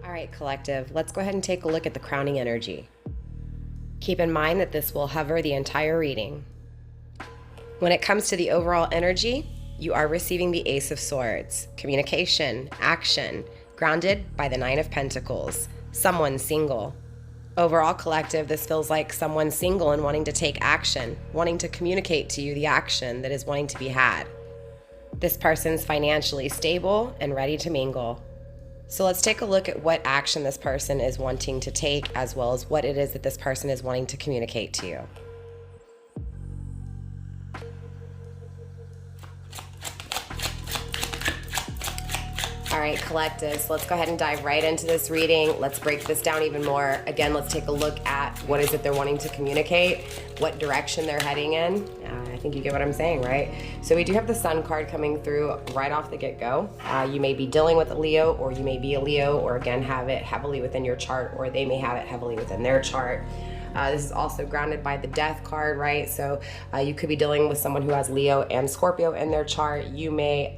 All right, collective, let's go ahead and take a look at the crowning energy. Keep in mind that this will hover the entire reading. When it comes to the overall energy, you are receiving the Ace of Swords, communication, action, grounded by the Nine of Pentacles, someone single. Overall, collective, this feels like someone single and wanting to take action, wanting to communicate to you the action that is wanting to be had. This person's financially stable and ready to mingle. So let's take a look at what action this person is wanting to take, as well as what it is that this person is wanting to communicate to you. All right, collectives, let's go ahead and dive right into this reading. Let's break this down even more. Again, let's take a look at what is it they're wanting to communicate, what direction they're heading in. I think you get what I'm saying, right? So we do have the Sun card coming through right off the get-go. You may be dealing with a Leo, or you may be a Leo, or again, have it heavily within your chart, or they may have it heavily within their chart. This is also grounded by the Death card, right? So you could be dealing with someone who has Leo and Scorpio in their chart. You may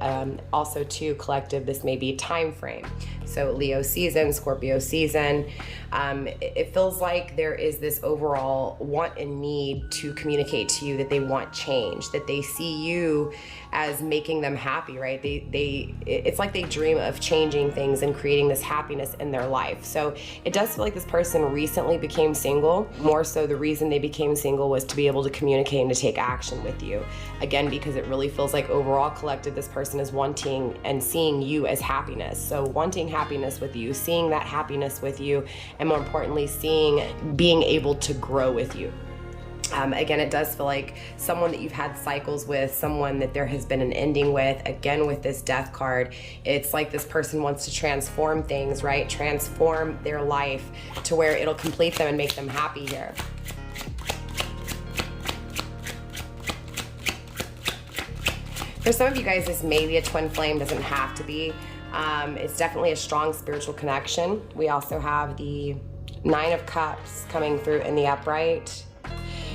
also, too, collective, this may be time frame. So Leo season, Scorpio season. It feels like there is this overall want and need to communicate to you that they want change, that they see you as making them happy, right? It's like they dream of changing things and creating this happiness in their life. So it does feel like this person recently became single. More so, the reason they became single was to be able to communicate and to take action with you. Again, because it really feels like overall, collective, this person is wanting and seeing you as happiness. So wanting happiness with you, seeing that happiness with you, and more importantly, being able to grow with you. Again, it does feel like someone that you've had cycles with, someone that there has been an ending with. Again, with this Death card, it's like this person wants to transform things, right? Transform their life to where it'll complete them and make them happy here. For some of you guys, this may be a twin flame, doesn't have to be. It's definitely a strong spiritual connection. We also have the Nine of Cups coming through in the upright.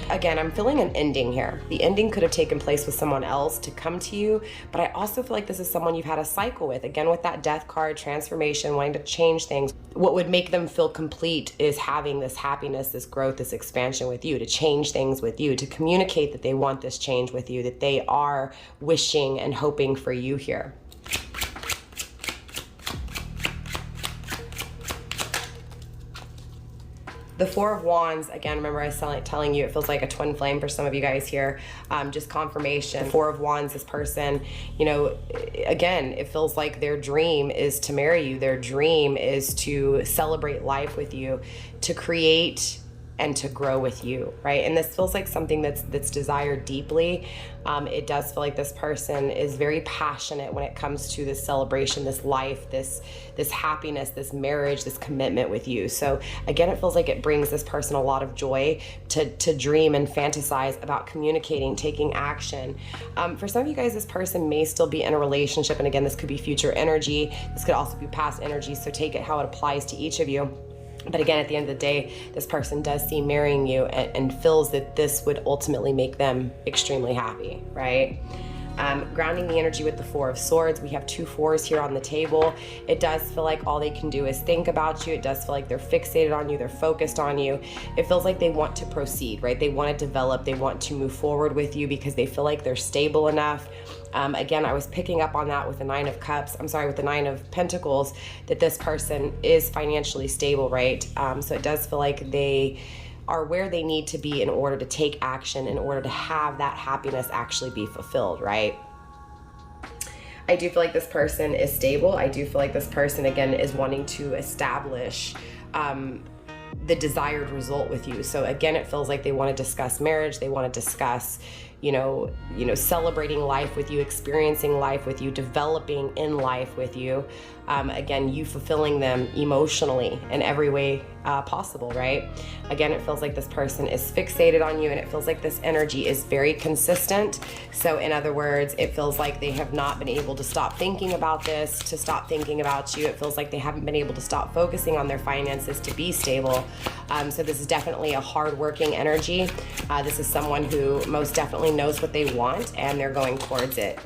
Again, I'm feeling an ending here. The ending could have taken place with someone else to come to you, but I also feel like this is someone you've had a cycle with. Again, with that Death card, transformation, wanting to change things. What would make them feel complete is having this happiness, this growth, this expansion with you, to change things with you, to communicate that they want this change with you, that they are wishing and hoping for you here. The Four of Wands, again, remember I was telling you it feels like a twin flame for some of you guys here. Just confirmation. The Four of Wands, this person, you know, again, it feels like their dream is to marry you. Their dream is to celebrate life with you, to create and to grow with you, right? And this feels like something that's desired deeply. It does feel like this person is very passionate when it comes to this celebration, this life, this happiness, this marriage, this commitment with you. So again, it feels like it brings this person a lot of joy to dream and fantasize about communicating, taking action. For some of you guys, this person may still be in a relationship, and again, this could be future energy. This could also be past energy, so take it how it applies to each of you. But again, at the end of the day, this person does see marrying you and feels that this would ultimately make them extremely happy, right? Grounding the energy with the Four of Swords, we have two fours here on the table. It does feel like all they can do is think about you. It does feel like they're fixated on you. They're focused on you. It feels like they want to proceed, right? They want to develop. They want to move forward with you because they feel like they're stable enough. Again, I was picking up on that with the Nine of Cups. I'm sorry, with the Nine of Pentacles, that this person is financially stable, right? So it does feel like they are where they need to be in order to take action, in order to have that happiness actually be fulfilled, right? I do feel like this person is stable. I do feel like this person, again, is wanting to establish the desired result with you. So again, it feels like they want to discuss marriage. They want to discuss, you know, celebrating life with you, experiencing life with you, developing in life with you. Again, you fulfilling them emotionally in every way possible, right? Again, it feels like this person is fixated on you, and it feels like this energy is very consistent. So in other words, it feels like they have not been able to stop thinking about this, to stop thinking about you. It feels like they haven't been able to stop focusing on their finances to be stable. So this is definitely a hard-working energy. This is someone who most definitely knows what they want, and they're going towards it.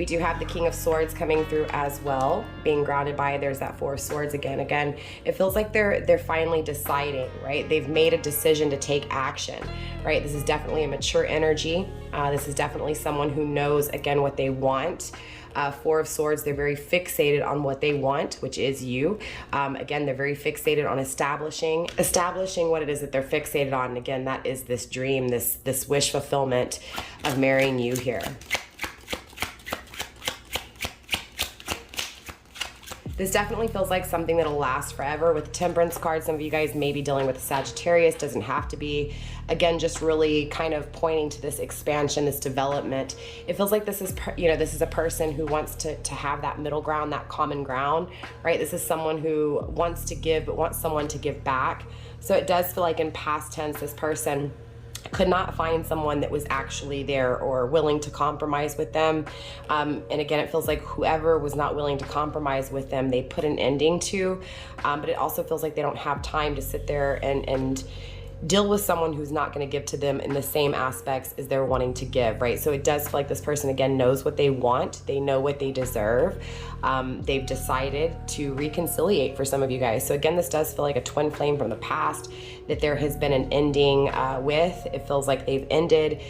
We do have the King of Swords coming through as well, being grounded by, there's that Four of Swords again. Again, it feels like they're finally deciding, right? They've made a decision to take action, right? This is definitely a mature energy. This is definitely someone who knows, again, what they want. Four of Swords, they're very fixated on what they want, which is you. Again, they're very fixated on establishing what it is that they're fixated on. And again, that is this dream, this wish fulfillment of marrying you here. This definitely feels like something that'll last forever. With the Temperance card, some of you guys may be dealing with a Sagittarius, doesn't have to be. Again, just really kind of pointing to this expansion, this development. It feels like this is, this is a person who wants to have that middle ground, that common ground, right? This is someone who wants to give, but wants someone to give back. So it does feel like in past tense, this person could not find someone that was actually there or willing to compromise with them. And again, it feels like whoever was not willing to compromise with them, they put an ending to. But it also feels like they don't have time to sit there and deal with someone who's not going to give to them in the same aspects as they're wanting to give, right? So it does feel like this person, again, knows what they want. They know what they deserve. They've decided to reconciliate for some of you guys. So again, this does feel like a twin flame from the past that there has been an ending with. It feels like they've ended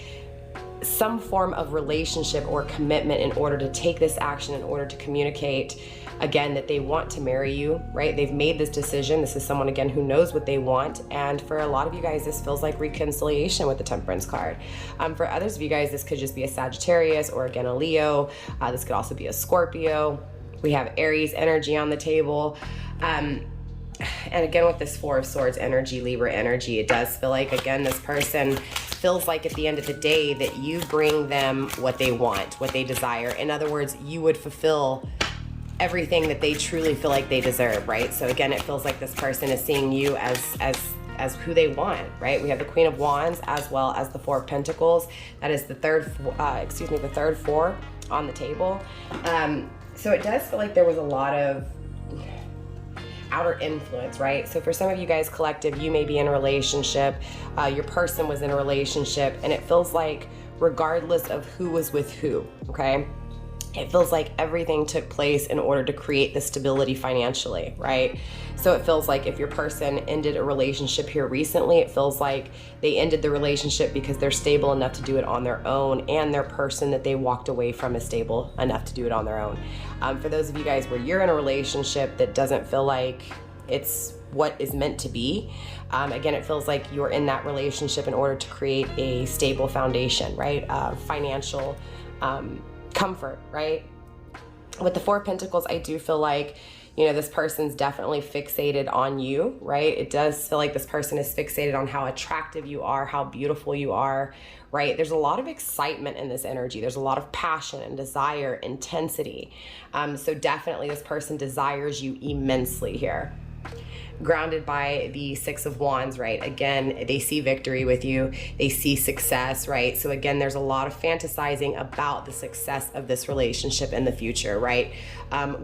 some form of relationship or commitment in order to take this action, in order to communicate, again, that they want to marry you, right? They've made this decision. This is someone, again, who knows what they want. And for a lot of you guys, this feels like reconciliation with the Temperance card. For others of you guys, this could just be a Sagittarius or, again, a Leo. This could also be a Scorpio. We have Aries energy on the table. And again, with this Four of Swords energy, Libra energy, it does feel like, again, this person feels like at the end of the day that you bring them what they want, what they desire. In other words, you would fulfill everything that they truly feel like they deserve, right? So again, it feels like this person is seeing you as who they want, right? We have the Queen of Wands as well as the Four of Pentacles. That is the third four on the table. So it does feel like there was a lot of outer influence, right? So for some of you guys collective, you may be in a relationship, your person was in a relationship, and it feels like regardless of who was with who, okay? It feels like everything took place in order to create the stability financially, right? So it feels like if your person ended a relationship here recently, it feels like they ended the relationship because they're stable enough to do it on their own, and their person that they walked away from is stable enough to do it on their own. For those of you guys where you're in a relationship that doesn't feel like it's what is meant to be, again, it feels like you're in that relationship in order to create a stable foundation, right? Financial comfort, right? With the Four of Pentacles, I do feel like, this person's definitely fixated on you, right? It does feel like this person is fixated on how attractive you are, how beautiful you are, right? There's a lot of excitement in this energy. There's a lot of passion and desire, intensity. So definitely this person desires you immensely here. Grounded by the Six of Wands, right? Again, they see victory with you. They see success, right? So again, there's a lot of fantasizing about the success of this relationship in the future, right?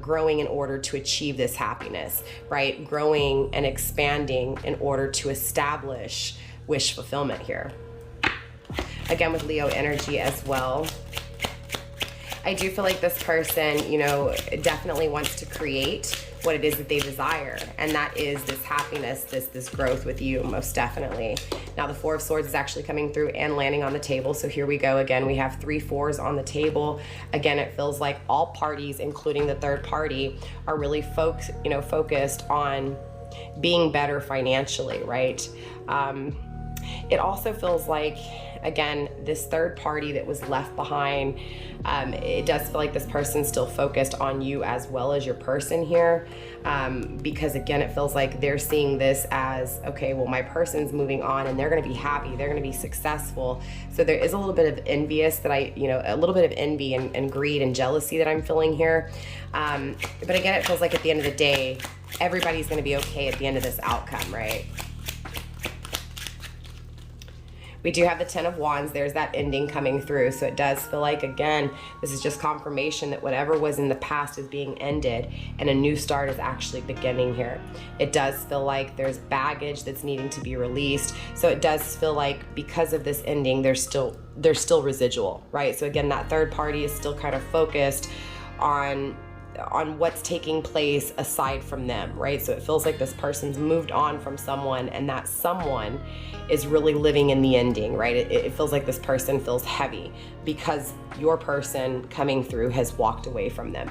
Growing in order to achieve this happiness, right? Growing and expanding in order to establish wish fulfillment here. Again, with Leo energy as well. I do feel like this person, definitely wants to create what it is that they desire, and that is this happiness, this growth with you, most definitely. Now the Four of Swords is actually coming through and landing on the table, so here we go again. We have 3 fours on the table. Again, it feels like all parties, including the third party, are really focused on being better financially, right? It also feels like, again, this third party that was left behind, it does feel like this person's still focused on you as well as your person here, because again, it feels like they're seeing this as, okay, well, my person's moving on and they're going to be happy, they're going to be successful. So there is a little bit of envious that a little bit of envy and greed and jealousy that I'm feeling here. But again, it feels like at the end of the day, everybody's going to be okay at the end of this outcome, right? We do have the Ten of Wands. There's that ending coming through. So it does feel like, again, this is just confirmation that whatever was in the past is being ended and a new start is actually beginning here. It does feel like there's baggage that's needing to be released. So it does feel like because of this ending, there's still residual, right? So again, that third party is still kind of focused on what's taking place aside from them, right? So it feels like this person's moved on from someone, and that someone is really living in the ending, right? It feels like this person feels heavy because your person coming through has walked away from them.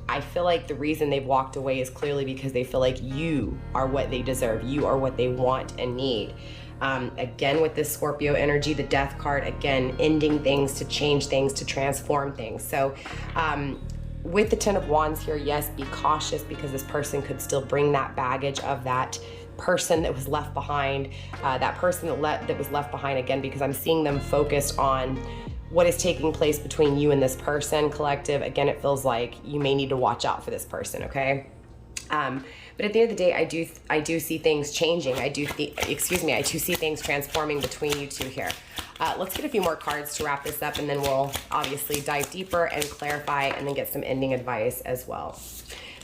I feel like the reason they've walked away is clearly because they feel like you are what they deserve. You are what they want and need. Again, with this Scorpio energy, the Death card, again, ending things to change things, to transform things. So, with the Ten of Wands here, yes, be cautious because this person could still bring that baggage of that person that was left behind, that person that was left behind, again, because I'm seeing them focused on what is taking place between you and this person, collective. Again, it feels like you may need to watch out for this person, okay? But at the end of the day, I do see things changing. I do see things transforming between you two here. Let's get a few more cards to wrap this up, and then we'll obviously dive deeper and clarify and then get some ending advice as well.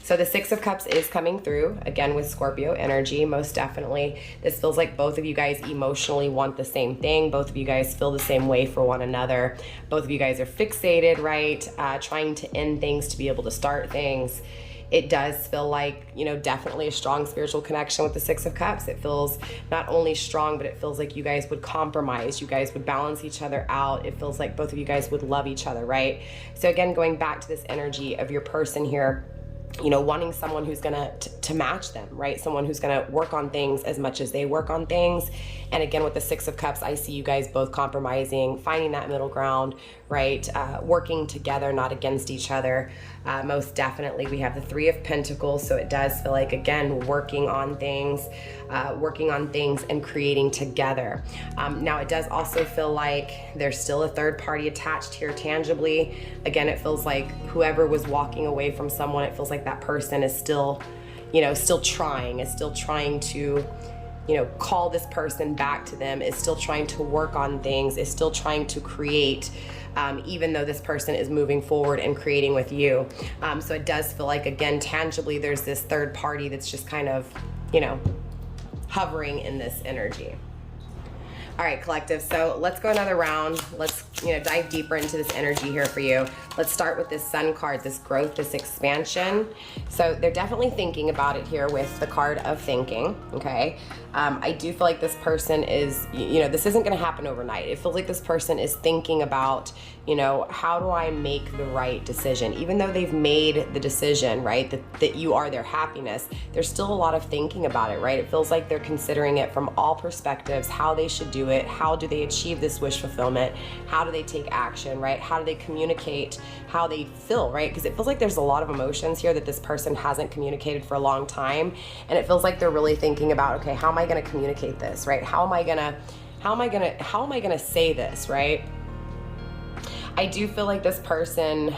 So the Six of Cups is coming through, again, with Scorpio energy, most definitely. This feels like both of you guys emotionally want the same thing. Both of you guys feel the same way for one another. Both of you guys are fixated, right? Trying to end things to be able to start things. It does feel like, you know, definitely a strong spiritual connection with the Six of Cups. It feels not only strong, but it feels like you guys would compromise. You guys would balance each other out. It feels like both of you guys would love each other, right? So again, going back to this energy of your person here, you know, wanting someone who's gonna to match them, right? Someone who's gonna work on things as much as they work on things. And again, with the Six of Cups, I see you guys both compromising, finding that middle ground, right? Working together, not against each other. Most definitely, we have the Three of Pentacles, so it does feel like, again, working on things and creating together. Now, it does also feel like there's still a third party attached here tangibly. Again, it feels like whoever was walking away from someone, it feels like that person is still, you know, still trying to, you know, call this person back to them, is still trying to work on things, is still trying to create, even though this person is moving forward and creating with you. So it does feel like, again, tangibly, there's this third party that's just kind of, you know, hovering in this energy. All right, collective, so let's go another round. Let's, you know, dive deeper into this energy here for you. Let's start with this Sun card, this growth, this expansion. So they're definitely thinking about it here with the card of thinking, okay? I do feel like this person is, you know, this isn't gonna happen overnight. It feels like this person is thinking about, you know, how do I make the right decision? Even though they've made the decision, right, that you are their happiness, there's still a lot of thinking about it, right? It feels like they're considering it from all perspectives, how they should do it, how do they achieve this wish fulfillment, how do they take action, right? How do they communicate how they feel, right? Because it feels like there's a lot of emotions here that this person hasn't communicated for a long time, and it feels like they're really thinking about, okay, how am I going to communicate this, right? How am I gonna say this, right? I do feel like this person,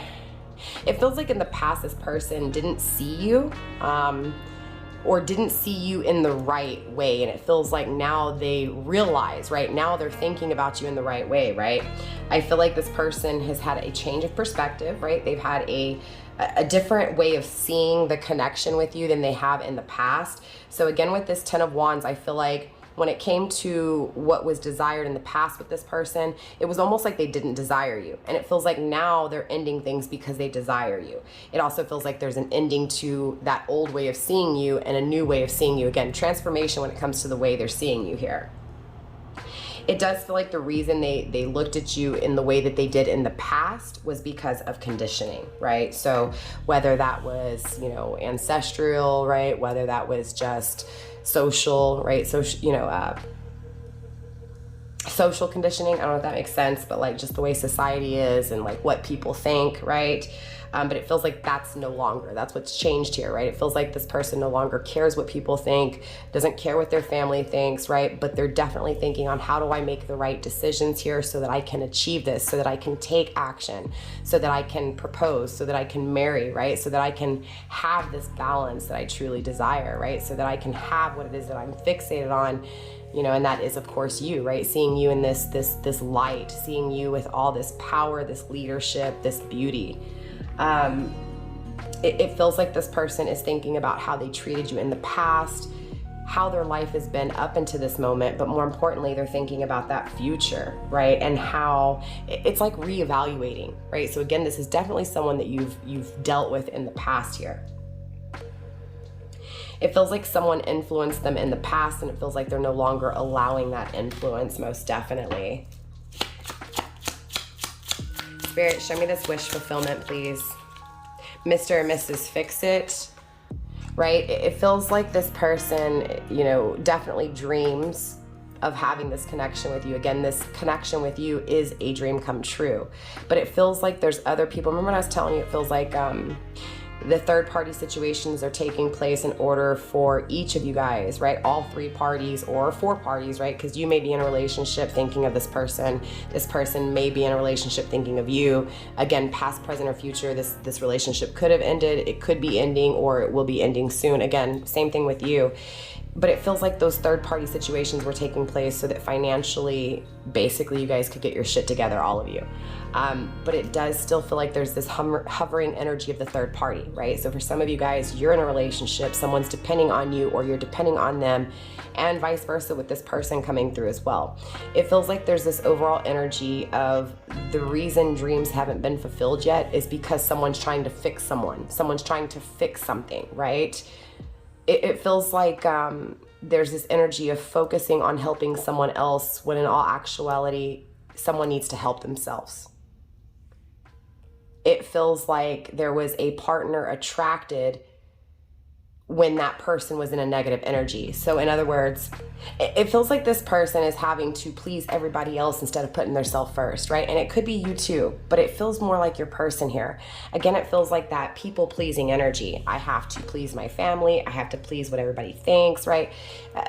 it feels like in the past this person didn't see you, or didn't see you in the right way, and it feels like now they realize, right? Now they're thinking about you in the right way, right? I feel like this person has had a change of perspective, right? They've had a different way of seeing the connection with you than they have in the past. So again, with this Ten of Wands, I feel like when it came to what was desired in the past with this person, it was almost like they didn't desire you. And it feels like now they're ending things because they desire you. It also feels like there's an ending to that old way of seeing you and a new way of seeing you. Again, transformation when it comes to the way they're seeing you here. It does feel like the reason they looked at you in the way that they did in the past was because of conditioning, right? So whether that was, you know, ancestral, right? Whether that was just social, right? Social, you know, social conditioning. I don't know if that makes sense, but like just the way society is and like what people think, right? But it feels like that's no longer, that's what's changed here, right? It feels like this person no longer cares what people think, doesn't care what their family thinks, right? But they're definitely thinking on, how do I make the right decisions here so that I can achieve this, so that I can take action, so that I can propose, so that I can marry, right? So that I can have this balance that I truly desire, right? So that I can have what it is that I'm fixated on, you know, and that is of course you, right? Seeing you in this light, seeing you with all this power, this leadership, this beauty. It feels like this person is thinking about how they treated you in the past, how their life has been up into this moment, but more importantly, they're thinking about that future, right? And how it's like reevaluating, right? So again, this is definitely someone that you've dealt with in the past here. It feels like someone influenced them in the past, and it feels like they're no longer allowing that influence, most definitely. Spirit, show me this wish fulfillment, please. Mr. or Mrs. Fix-It, right? It feels like this person, you know, definitely dreams of having this connection with you. Again, this connection with you is a dream come true. But it feels like there's other people. Remember when I was telling you, it feels like the third party situations are taking place in order for each of you guys, right? All three parties or four parties, right? Because you may be in a relationship thinking of this person may be in a relationship thinking of you. Again, past, present, or future, this relationship could have ended, it could be ending, or it will be ending soon. Again, same thing with you. But it feels like those third party situations were taking place so that financially, basically, you guys could get your shit together, all of you. But it does still feel like there's this hovering energy of the third party, right? So for some of you guys, you're in a relationship, someone's depending on you or you're depending on them, and vice versa with this person coming through as well. It feels like there's this overall energy of the reason dreams haven't been fulfilled yet is because someone's trying to fix someone's trying to fix something, right? It feels like there's this energy of focusing on helping someone else when in all actuality, someone needs to help themselves. It feels like there was a partner attracted when that person was in a negative energy. So in other words, it feels like this person is having to please everybody else instead of putting themselves first, right? And it could be you too, but it feels more like your person here. Again, it feels like that people pleasing energy. I have to please my family. I have to please what everybody thinks, right?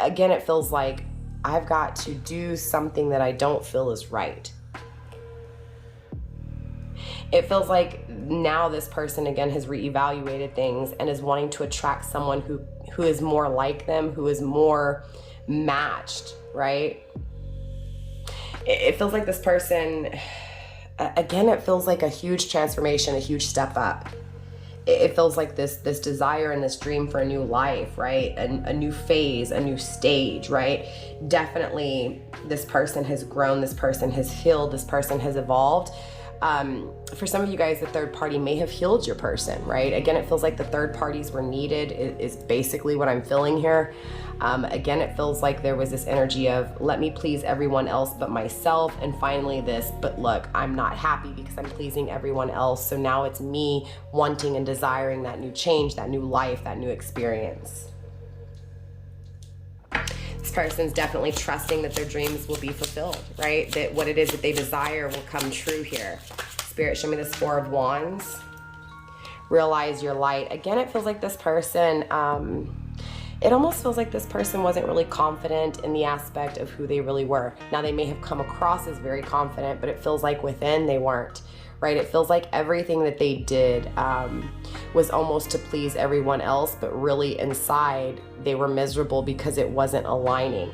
Again, it feels like I've got to do something that I don't feel is right. It feels like now this person again has reevaluated things and is wanting to attract someone who is more like them, who is more matched, right? It feels like this person, again, it feels like a huge transformation, a huge step up. It feels like this desire and this dream for a new life, right? A new phase, a new stage, right? Definitely this person has grown, this person has healed, this person has evolved. For some of you guys, the third party may have healed your person, right? Again, it feels like the third parties were needed is basically what I'm feeling here. Again, it feels like there was this energy of let me please everyone else but myself, and finally this, but look, I'm not happy because I'm pleasing everyone else. So now it's me wanting and desiring that new change, that new life, that new experience. This person's definitely trusting that their dreams will be fulfilled, right? That what it is that they desire will come true here. Spirit, show me this Four of Wands. Realize your light. Again, it feels like this person, it almost feels like this person wasn't really confident in the aspect of who they really were. Now, they may have come across as very confident, but it feels like within they weren't, right? It feels like everything that they did was almost to please everyone else, but really inside they were miserable because it wasn't aligning.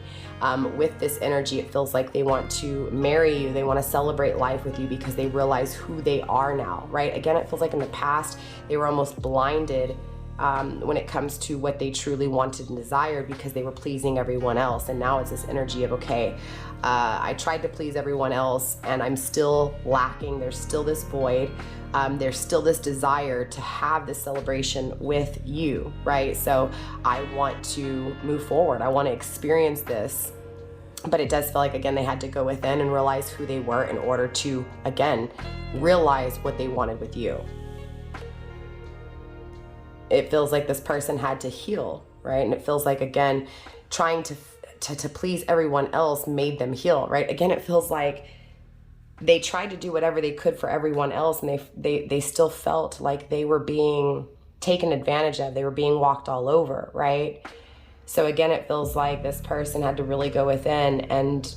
With this energy, it feels like they want to marry you, they want to celebrate life with you because they realize who they are now, right? Again, it feels like in the past they were almost blinded when it comes to what they truly wanted and desired because they were pleasing everyone else. And now it's this energy of, okay, I tried to please everyone else and I'm still lacking. There's still this void. There's still this desire to have this celebration with you, right? So I want to move forward. I want to experience this. But it does feel like, again, they had to go within and realize who they were in order to, again, realize what they wanted with you. It feels like this person had to heal, right? And it feels like, again, trying to please everyone else made them heal, right? Again, it feels like they tried to do whatever they could for everyone else, and they still felt like they were being taken advantage of. They were being walked all over, right? So again, it feels like this person had to really go within and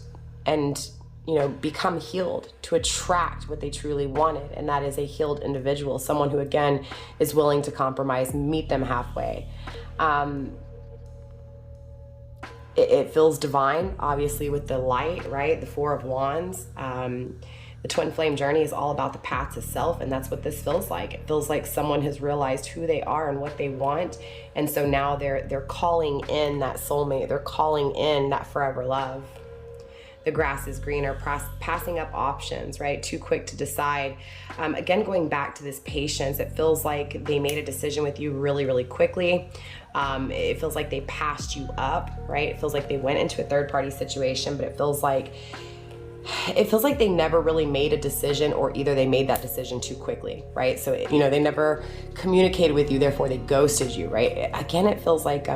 you know, become healed to attract what they truly wanted. And that is a healed individual, someone who, again, is willing to compromise, meet them halfway. It feels divine, obviously, with the light, right? The Four of Wands. The twin flame journey is all about the path to self, and that's what this feels like. It feels like someone has realized who they are and what they want, and so now they're calling in that soulmate. They're calling in that forever love. The grass is greener, passing up options, right? Too quick to decide. Again, going back to this patience, it feels like they made a decision with you really, really quickly. It feels like they passed you up, right? It feels like they went into a third-party situation, but it feels like they never really made a decision, or either they made that decision too quickly, right? So, you know, they never communicated with you, therefore they ghosted you, right? Again, it feels like,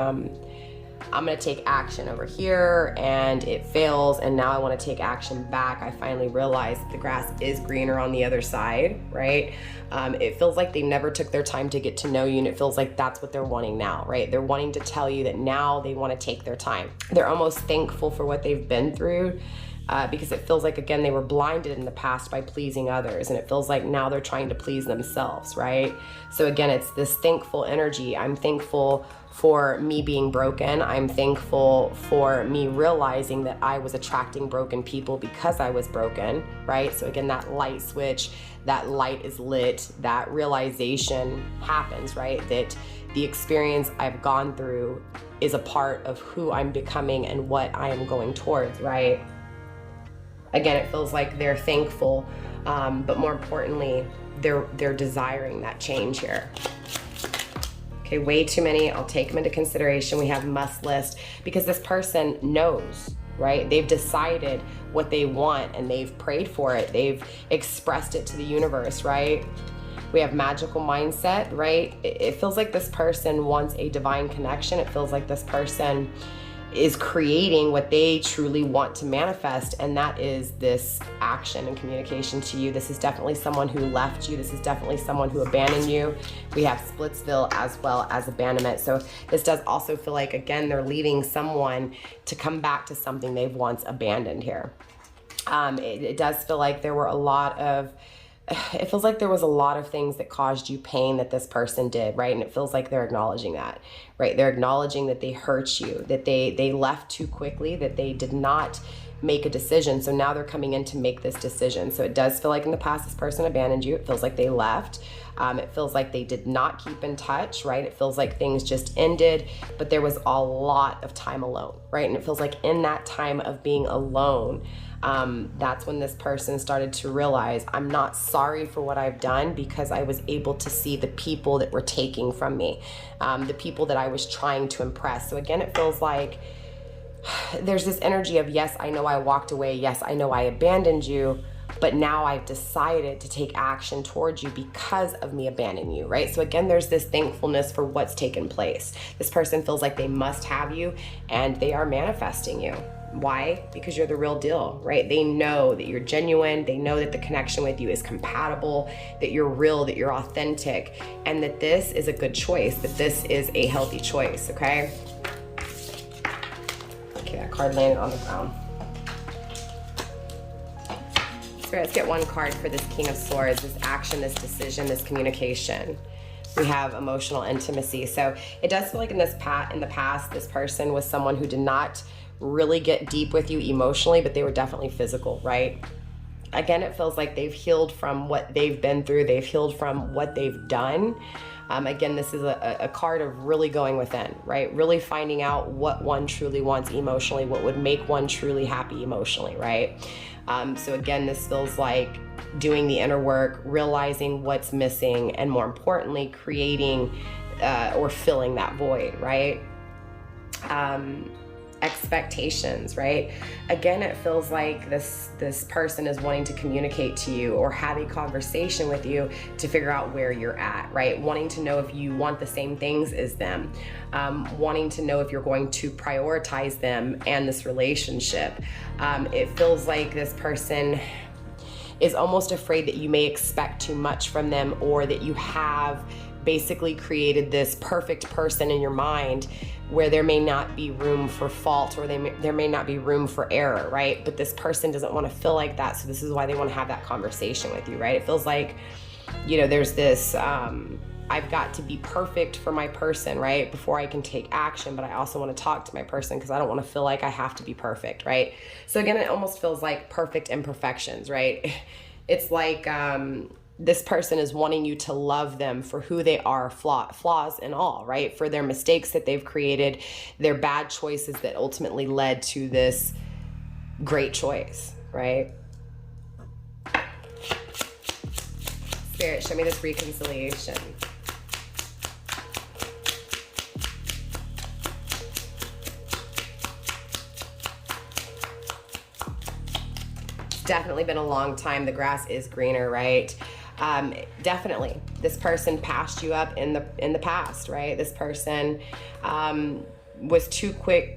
I'm gonna take action over here and it fails, and now I wanna take action back. I finally realized that the grass is greener on the other side, right? It feels like they never took their time to get to know you, and it feels like that's what they're wanting now, right? They're wanting to tell you that now they wanna take their time. They're almost thankful for what they've been through, because it feels like, again, they were blinded in the past by pleasing others, and it feels like now they're trying to please themselves, right? So again, it's this thankful energy. I'm thankful for me being broken. I'm thankful for me realizing that I was attracting broken people because I was broken, right? So again, that light switch, that light is lit, that realization happens, right? That the experience I've gone through is a part of who I'm becoming and what I am going towards, right? Again, it feels like they're thankful, but more importantly, they're desiring that change here. Okay, way too many. I'll take them into consideration. We have must list, because this person knows, right? They've decided what they want and they've prayed for it. They've expressed it to the universe, right? We have magical mindset, right? It feels like this person wants a divine connection. It feels like this person is creating what they truly want to manifest, and that is this action and communication to you. This is definitely someone who left you. This is definitely someone who abandoned you. We have Splitsville as well as abandonment. So this does also feel like, again, they're leaving someone to come back to something they've once abandoned here. It does feel like there were a lot of it feels like there was a lot of things that caused you pain that this person did, right? And it feels like they're acknowledging that, right? They're acknowledging that they hurt you, that they left too quickly, that they did not make a decision. So now they're coming in to make this decision. So it does feel like in the past, this person abandoned you. It feels like they left. It feels like they did not keep in touch, right? It feels like things just ended, but there was a lot of time alone, right? And it feels like in that time of being alone, that's when this person started to realize, I'm not sorry for what I've done, because I was able to see the people that were taking from me, the people that I was trying to impress. So again, it feels like there's this energy of, yes, I know I walked away. Yes, I know I abandoned you, but now I've decided to take action towards you because of me abandoning you, right? So again, there's this thankfulness for what's taken place. This person feels like they must have you, and they are manifesting you. Why? Because you're the real deal, right? They know that you're genuine. They know that the connection with you is compatible, that you're real, that you're authentic, and that this is a good choice, that this is a healthy choice, okay? Okay, that card landed on the ground. So let's get one card for this King of Swords, this action, this decision, this communication. We have emotional intimacy. So it does feel like in the past, this person was someone who did not really get deep with you emotionally, but they were definitely physical, right? Again, it feels like they've healed from what they've been through. They've healed from what they've done. Again, this is a card of really going within, right? Really finding out what one truly wants emotionally, what would make one truly happy emotionally, right? So again, this feels like doing the inner work, realizing what's missing, and more importantly, creating or filling that void, right? Expectations, right? Again, it feels like this person is wanting to communicate to you or have a conversation with you to figure out where you're at, right? Wanting to know if you want the same things as them, wanting to know if you're going to prioritize them and this relationship. It feels like this person, is almost afraid that you may expect too much from them, or that you have basically created this perfect person in your mind where there may not be room for fault, or there may not be room for error, right? But this person doesn't want to feel like that, so this is why they want to have that conversation with you, right? It feels like, you know, there's this, I've got to be perfect for my person, right, before I can take action, but I also want to talk to my person because I don't want to feel like I have to be perfect, right? So again, it almost feels like perfect imperfections, right? It's like this person is wanting you to love them for who they are, flaws and all, right? For their mistakes that they've created, their bad choices that ultimately led to this great choice, right? Spirit, show me this reconciliation. Definitely been a long time. The grass is greener, right? Definitely, this person passed you up in the past, right? This person was too quick.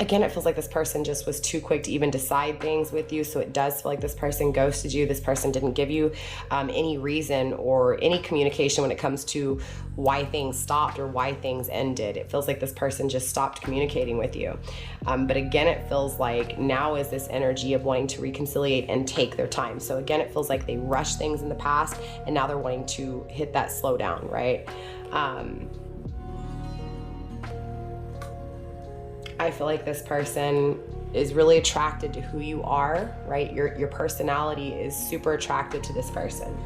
Again, it feels like this person just was too quick to even decide things with you. So it does feel like this person ghosted you. This person didn't give you any reason or any communication when it comes to why things stopped or why things ended. It feels like this person just stopped communicating with you. But again, it feels like now is this energy of wanting to reconciliate and take their time. So again, it feels like they rushed things in the past and now they're wanting to hit that slow down, right? I feel like this person is really attracted to who you are, right? Your personality is super attractive to this person.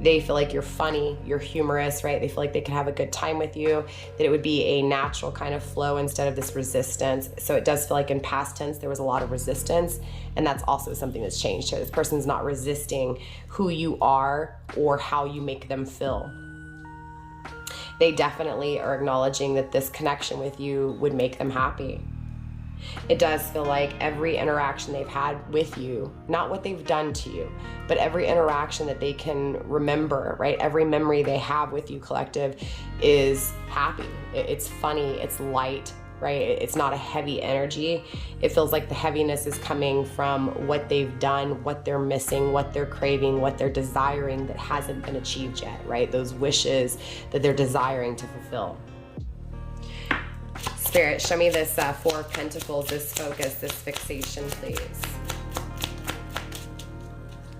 They feel like you're funny, you're humorous, right? They feel like they can have a good time with you, that it would be a natural kind of flow instead of this resistance. So it does feel like in past tense, there was a lot of resistance, and that's also something that's changed here. This person's not resisting who you are or how you make them feel. They definitely are acknowledging that this connection with you would make them happy. It does feel like every interaction they've had with you, not what they've done to you, but every interaction that they can remember, right? Every memory they have with you, collective, is happy. It's funny, it's light, right? It's not a heavy energy. It feels like the heaviness is coming from what they've done, what they're missing, what they're craving, what they're desiring that hasn't been achieved yet, right? Those wishes that they're desiring to fulfill. Spirit, show me this Four of Pentacles, this focus, this fixation, please.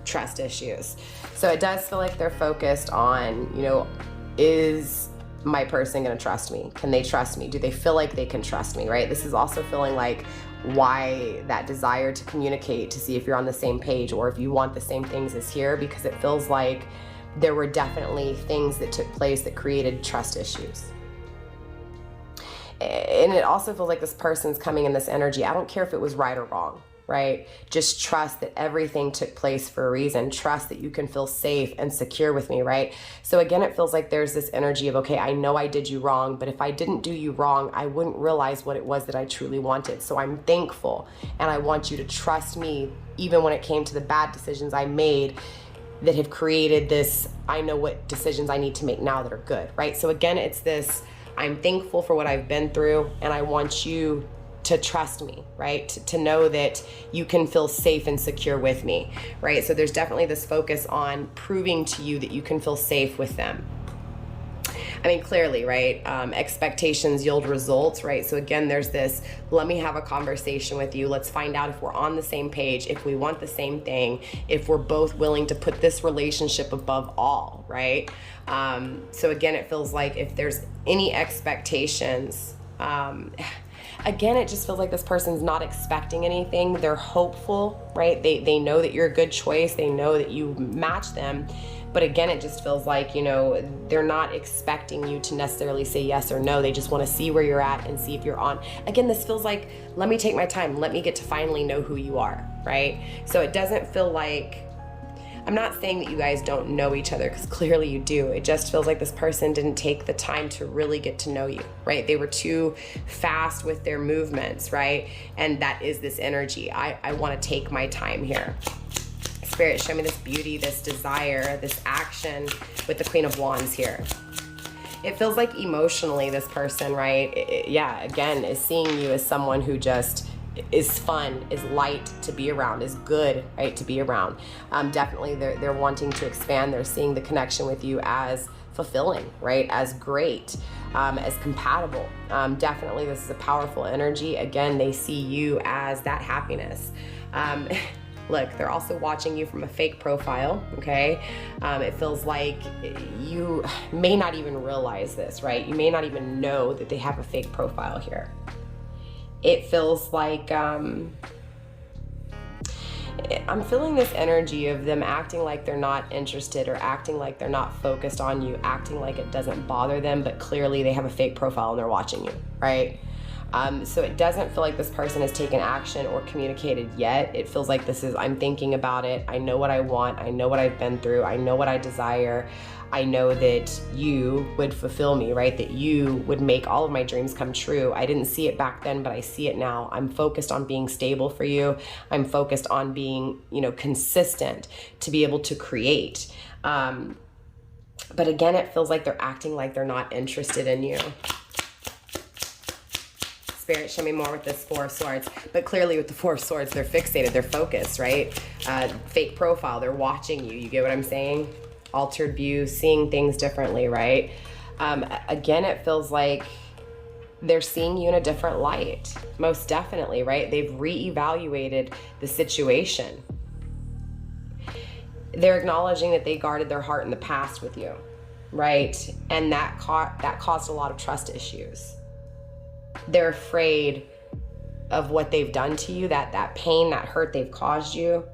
Trust issues. So it does feel like they're focused on, you know, is my person going to trust me? Can they trust me? Do they feel like they can trust me, right? This is also feeling like why that desire to communicate, to see if you're on the same page or if you want the same things is here, because it feels like there were definitely things that took place that created trust issues. And it also feels like this person's coming in this energy. I don't care if it was right or wrong, right? Just trust that everything took place for a reason. Trust that you can feel safe and secure with me, right? So again, it feels like there's this energy of, okay, I know I did you wrong, but if I didn't do you wrong, I wouldn't realize what it was that I truly wanted. So I'm thankful, and I want you to trust me, even when it came to the bad decisions I made that have created this, I know what decisions I need to make now that are good, right? So again, it's this, I'm thankful for what I've been through, and I want you to trust me, right? To know that you can feel safe and secure with me, right? So there's definitely this focus on proving to you that you can feel safe with them. I mean, clearly, right? Expectations yield results, right? So again, there's this, let me have a conversation with you. Let's find out if we're on the same page, if we want the same thing, if we're both willing to put this relationship above all, right? So again, it feels like if there's any expectations, again, it just feels like this person's not expecting anything. They're hopeful, right? They know that you're a good choice. They know that you match them. But again, it just feels like, you know, they're not expecting you to necessarily say yes or no. They just want to see where you're at and see if you're on. Again, this feels like, let me take my time. Let me get to finally know who you are, right? So it doesn't feel like, I'm not saying that you guys don't know each other, because clearly you do. It just feels like this person didn't take the time to really get to know you, right? They were too fast with their movements, right? And that is this energy. I want to take my time here. Spirit, show me this beauty, this desire, this action with the Queen of Wands here. It feels like emotionally this person, right? Yeah, again, is seeing you as someone who just is fun, is light to be around, is good, right, to be around. Definitely they're wanting to expand. They're seeing the connection with you as fulfilling, right, as great, as compatible. Definitely this is a powerful energy. Again, they see you as that happiness. Look, they're also watching you from a fake profile, okay? It feels like you may not even realize this, right? You may not even know that they have a fake profile here. It feels like, I'm feeling this energy of them acting like they're not interested, or acting like they're not focused on you, acting like it doesn't bother them, but clearly they have a fake profile and they're watching you, right? So it doesn't feel like this person has taken action or communicated yet. It feels like this is, I'm thinking about it. I know what I want. I know what I've been through. I know what I desire. I know that you would fulfill me, right? That you would make all of my dreams come true. I didn't see it back then, but I see it now. I'm focused on being stable for you. I'm focused on being, consistent to be able to create. But again, it feels like they're acting like they're not interested in you. Spirit, show me more with this Four of Swords. But clearly with the Four of Swords, they're fixated, they're focused, right? Fake profile, they're watching you. You get what I'm saying? Altered view, seeing things differently, right? Again, it feels like they're seeing you in a different light. Most definitely, right? They've reevaluated the situation. They're acknowledging that they guarded their heart in the past with you, right? And that caused a lot of trust issues. They're afraid of what they've done to you, that pain, that hurt they've caused you.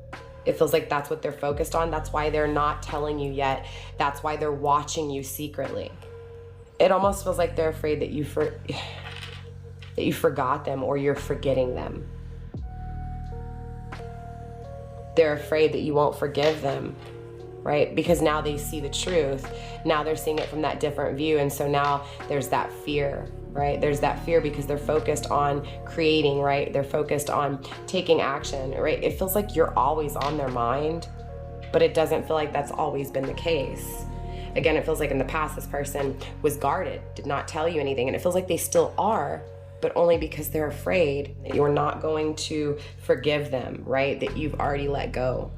It feels like that's what they're focused on. That's why they're not telling you yet. That's why they're watching you secretly. It almost feels like they're afraid that you forgot them, or you're forgetting them. They're afraid that you won't forgive them, right? Because now they see the truth. Now they're seeing it from that different view. And so now there's that fear, right? There's that fear because they're focused on creating, right? They're focused on taking action, right? It feels like you're always on their mind, but it doesn't feel like that's always been the case. Again, it feels like in the past, this person was guarded, did not tell you anything. And it feels like they still are, but only because they're afraid that you're not going to forgive them, right? That you've already let go.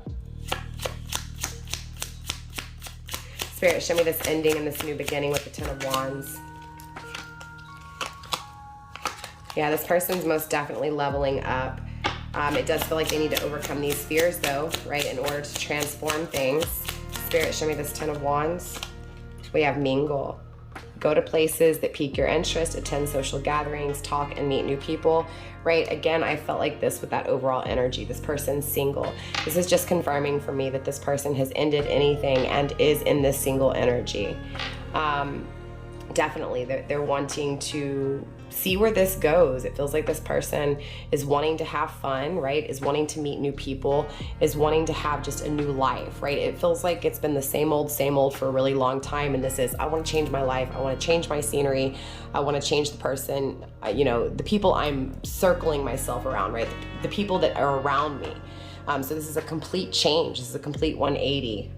Spirit, show me this ending and this new beginning with the Ten of Wands. Yeah, this person's most definitely leveling up. It does feel like they need to overcome these fears though, right, in order to transform things. Spirit, show me this Ten of Wands. We have mingle. Go to places that pique your interest, attend social gatherings, talk and meet new people, right? Again, I felt like this with that overall energy. This person's single. This is just confirming for me that this person has ended anything and is in this single energy. Definitely, they're wanting to see where this goes. It feels like this person is wanting to have fun, right? Is wanting to meet new people, is wanting to have just a new life, right? It feels like it's been the same old for a really long time. And this is, I want to change my life. I want to change my scenery. I want to change the person, the people I'm circling myself around, right? The people that are around me. So this is a complete change. This is a complete 180.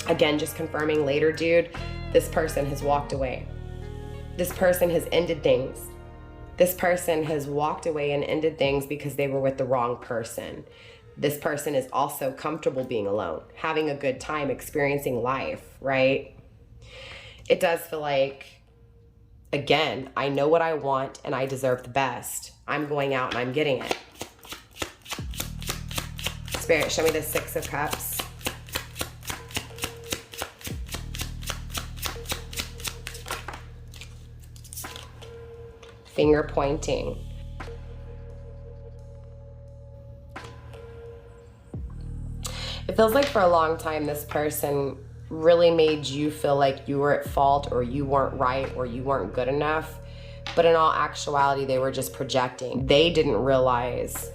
Again, just confirming later, dude, this person has walked away. This person has ended things. This person has walked away and ended things because they were with the wrong person. This person is also comfortable being alone, having a good time, experiencing life, right? It does feel like, again, I know what I want and I deserve the best. I'm going out and I'm getting it. Spirit, show me the Six of Cups. Finger pointing. It feels like for a long time this person really made you feel like you were at fault, or you weren't right, or you weren't good enough. But in all actuality, they were just projecting. They didn't realize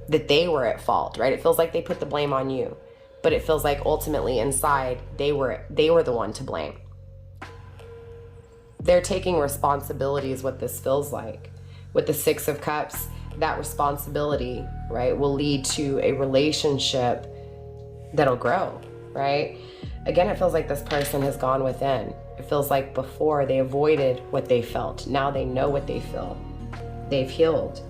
that they were at fault, right? It feels like they put the blame on you, but it feels like ultimately inside they were the one to blame. They're taking responsibility is what this feels like. With the Six of Cups, that responsibility, right, will lead to a relationship that'll grow, right? Again, it feels like this person has gone within. It feels like before they avoided what they felt. Now they know what they feel. They've healed.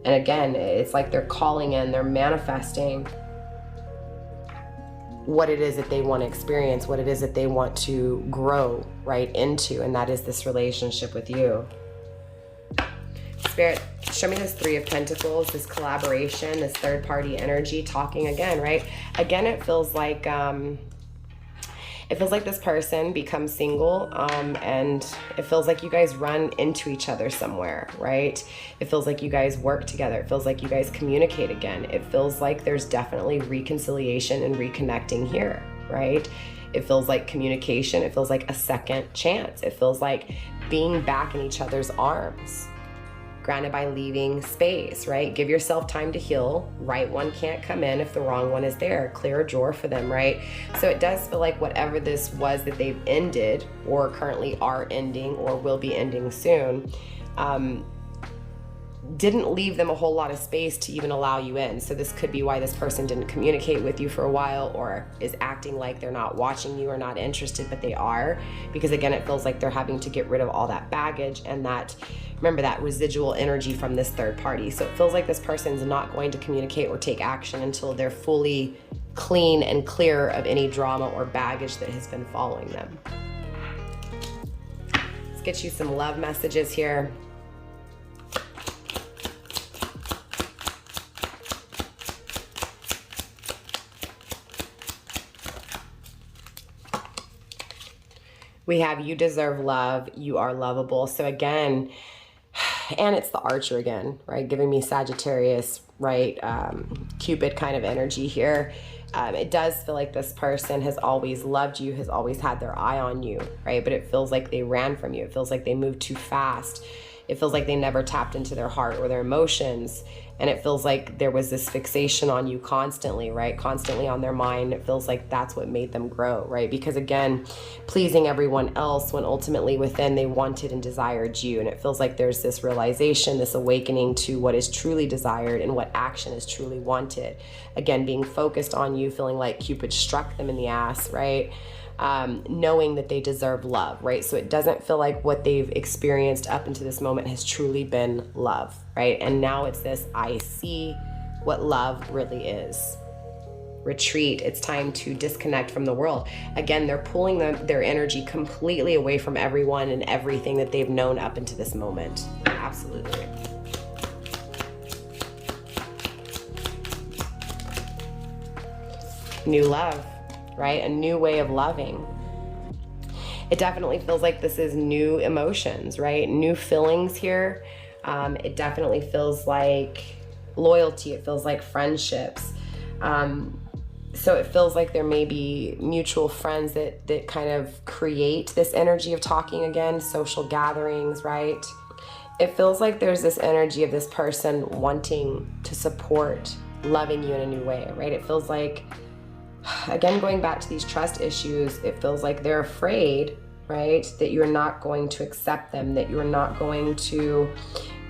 And again, it's like they're calling in, they're manifesting what it is that they want to experience, what it is that they want to grow right into, and that is this relationship with you. Spirit, show me this Three of Pentacles, this collaboration, this third party energy talking again, right? Again, it feels like this person becomes single, and it feels like you guys run into each other somewhere, right? It feels like you guys work together. It feels like you guys communicate again. It feels like there's definitely reconciliation and reconnecting here, right? It feels like communication. It feels like a second chance. It feels like being back in each other's arms, granted by leaving space, right? Give yourself time to heal. Right one can't come in if the wrong one is there. Clear a drawer for them, right? So it does feel like whatever this was that they've ended or currently are ending or will be ending soon, didn't leave them a whole lot of space to even allow you in. So this could be why this person didn't communicate with you for a while, or is acting like they're not watching you or not interested, but they are. Because again, it feels like they're having to get rid of all that baggage and that, remember, that residual energy from this third party. So it feels like this person's not going to communicate or take action until they're fully clean and clear of any drama or baggage that has been following them. Let's get you some love messages here. We have, you deserve love, you are lovable. So again, and it's the Archer again, right? Giving me Sagittarius, right? Cupid kind of energy here. It does feel like this person has always loved you, has always had their eye on you, right? But it feels like they ran from you. It feels like they moved too fast. It feels like they never tapped into their heart or their emotions. And it feels like there was this fixation on you constantly, right? Constantly on their mind. It feels like that's what made them grow, right? Because again, pleasing everyone else when ultimately within they wanted and desired you. And it feels like there's this realization, this awakening to what is truly desired and what action is truly wanted. Again, being focused on you, feeling like Cupid struck them in the ass, right? Knowing that they deserve love, right? So it doesn't feel like what they've experienced up until this moment has truly been love, right? And now it's this, I see what love really is. Retreat. It's time to disconnect from the world. Again, they're pulling their energy completely away from everyone and everything that they've known up until this moment. Absolutely. New love. Right? A new way of loving. It definitely feels like this is new emotions, right? New feelings here. It definitely feels like loyalty. It feels like friendships. So it feels like there may be mutual friends that kind of create this energy of talking again, social gatherings, right? It feels like there's this energy of this person wanting to support, loving you in a new way, right? It feels like, again, going back to these trust issues, it feels like they're afraid, right, that you're not going to accept them, that you're not going to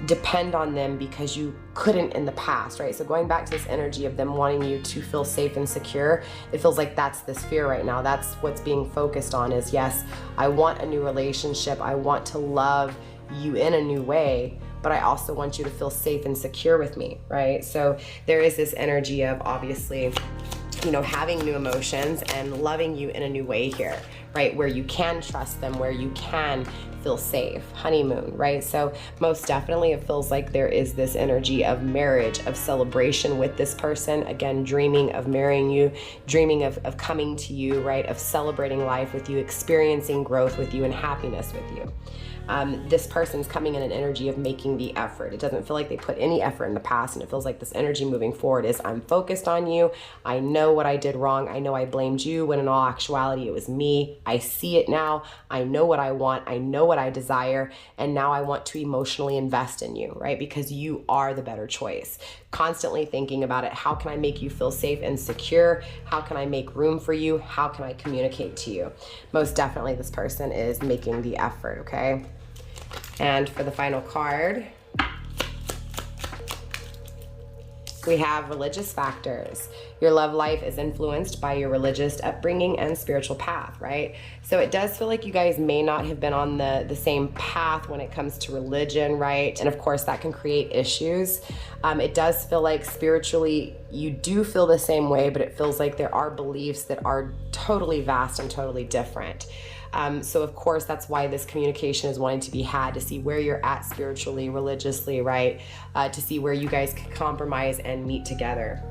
depend on them because you couldn't in the past, right? So going back to this energy of them wanting you to feel safe and secure, it feels like that's this fear right now. That's what's being focused on is, yes, I want a new relationship. I want to love you in a new way, but I also want you to feel safe and secure with me, right? So there is this energy of, obviously, you know, having new emotions and loving you in a new way here, right? Where you can trust them, where you can feel safe. Honeymoon, right? So most definitely it feels like there is this energy of marriage, of celebration with this person. Again, dreaming of marrying you, dreaming of coming to you, right? Of celebrating life with you, experiencing growth with you and happiness with you. This person's coming in an energy of making the effort. It doesn't feel like they put any effort in the past, and it feels like this energy moving forward is, I'm focused on you. I know what I did wrong. I know I blamed you when in all actuality it was me. I see it now. I know what I want. I know what I desire. And now I want to emotionally invest in you, right? Because you are the better choice. Constantly thinking about it. How can I make you feel safe and secure? How can I make room for you? How can I communicate to you? Most definitely this person is making the effort, okay? And for the final card, we have religious factors. Your love life is influenced by your religious upbringing and spiritual path, right? So it does feel like you guys may not have been on the same path when it comes to religion, right? And of course that can create issues. It does feel like spiritually you do feel the same way, but it feels like there are beliefs that are totally vast and totally different. So of course that's why this communication is wanting to be had, to see where you're at spiritually, religiously, right? To see where you guys can compromise and meet together.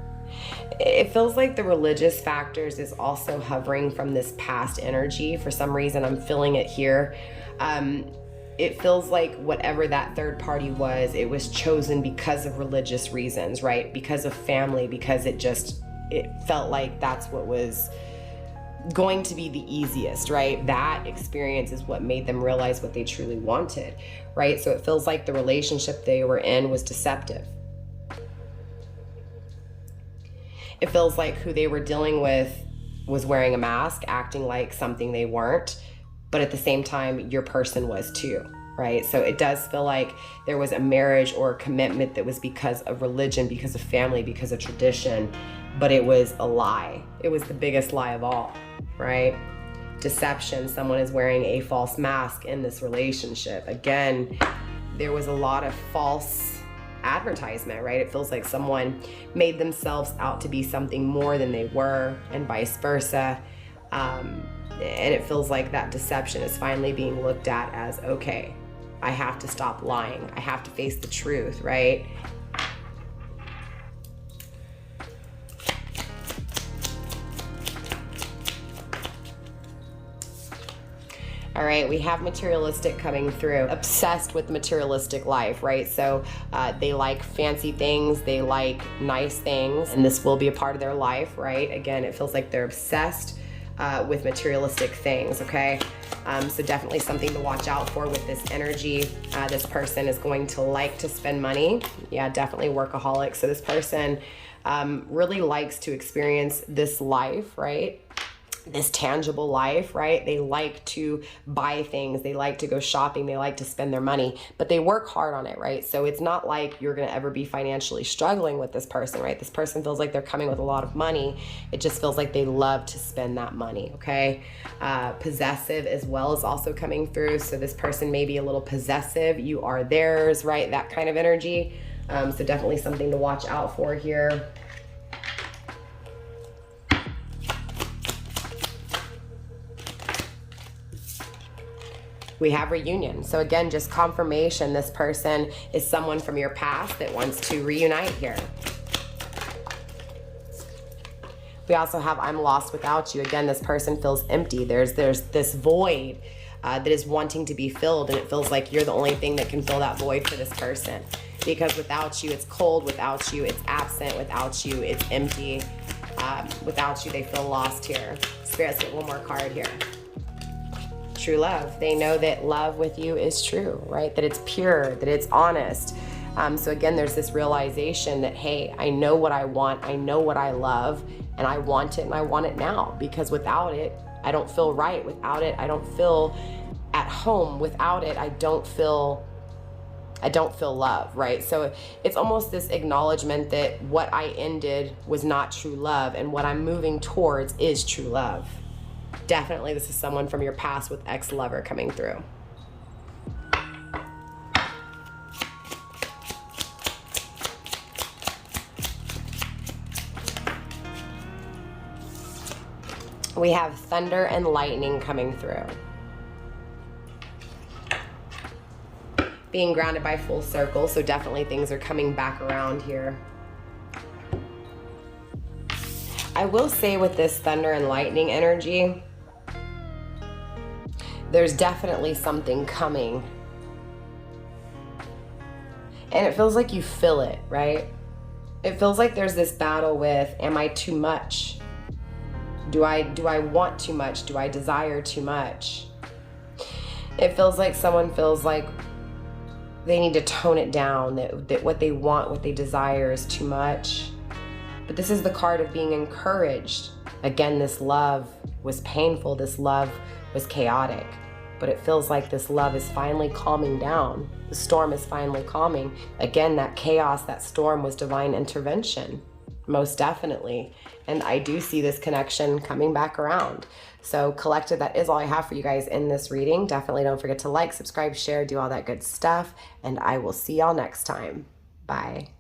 It feels like the religious factors is also hovering from this past energy. For some reason, I'm feeling it here. It feels like whatever that third party was, it was chosen because of religious reasons, right? Because of family, because it felt like that's what was going to be the easiest, right? That experience is what made them realize what they truly wanted, right? So it feels like the relationship they were in was deceptive. It feels like who they were dealing with was wearing a mask, acting like something they weren't, but at the same time, your person was too, right? So it does feel like there was a marriage or a commitment that was because of religion, because of family, because of tradition, but it was a lie. It was the biggest lie of all, right? Deception. Someone is wearing a false mask in this relationship. Again, there was a lot of false advertisement, right? It feels like someone made themselves out to be something more than they were, and vice versa. And it feels like that deception is finally being looked at as, okay, I have to stop lying. I have to face the truth, right? All right, we have materialistic coming through, obsessed with materialistic life, right? So they like fancy things, they like nice things, and this will be a part of their life, right? Again, it feels like they're obsessed with materialistic things, okay? So definitely something to watch out for with this energy. This person is going to like to spend money. Yeah, definitely workaholic. So this person really likes to experience this life, right? This tangible life, right? They like to buy things, they like to go shopping, they like to spend their money, but they work hard on it, right? So it's not like you're gonna ever be financially struggling with this person, right? This person feels like they're coming with a lot of money. It just feels like they love to spend that money, okay? Possessive as well is also coming through. So this person may be a little possessive, you are theirs, right? That kind of energy. So definitely something to watch out for here. We have reunion. So again, just confirmation, this person is someone from your past that wants to reunite here. We also have I'm lost without you. Again, this person feels empty. There's this void that is wanting to be filled, and it feels like you're the only thing that can fill that void for this person. Because without you, it's cold. Without you, it's absent. Without you, it's empty. Without you, they feel lost here. Spirit, let's get one more card here. True love. They know that love with you is true, right? That it's pure, that it's honest. So again, there's this realization that, hey, I know what I want, I know what I love, and I want it, and I want it now. Because without it, I don't feel right. Without it, I don't feel at home. Without it, I don't feel love, right? So it's almost this acknowledgement that what I ended was not true love, and what I'm moving towards is true love. Definitely this is someone from your past with ex-lover coming through. We have thunder and lightning coming through. Being grounded by full circle, so definitely things are coming back around here. I will say with this thunder and lightning energy, there's definitely something coming. And it feels like you feel it, right? It feels like there's this battle with, am I too much? Do I want too much? Do I desire too much? It feels like someone feels like they need to tone it down, that what they want, what they desire is too much. But this is the card of being encouraged. Again, this love was painful. This love was chaotic. But it feels like this love is finally calming down. The storm is finally calming. Again, that chaos, that storm was divine intervention. Most definitely. And I do see this connection coming back around. So collective, that is all I have for you guys in this reading. Definitely don't forget to like, subscribe, share, do all that good stuff. And I will see y'all next time. Bye.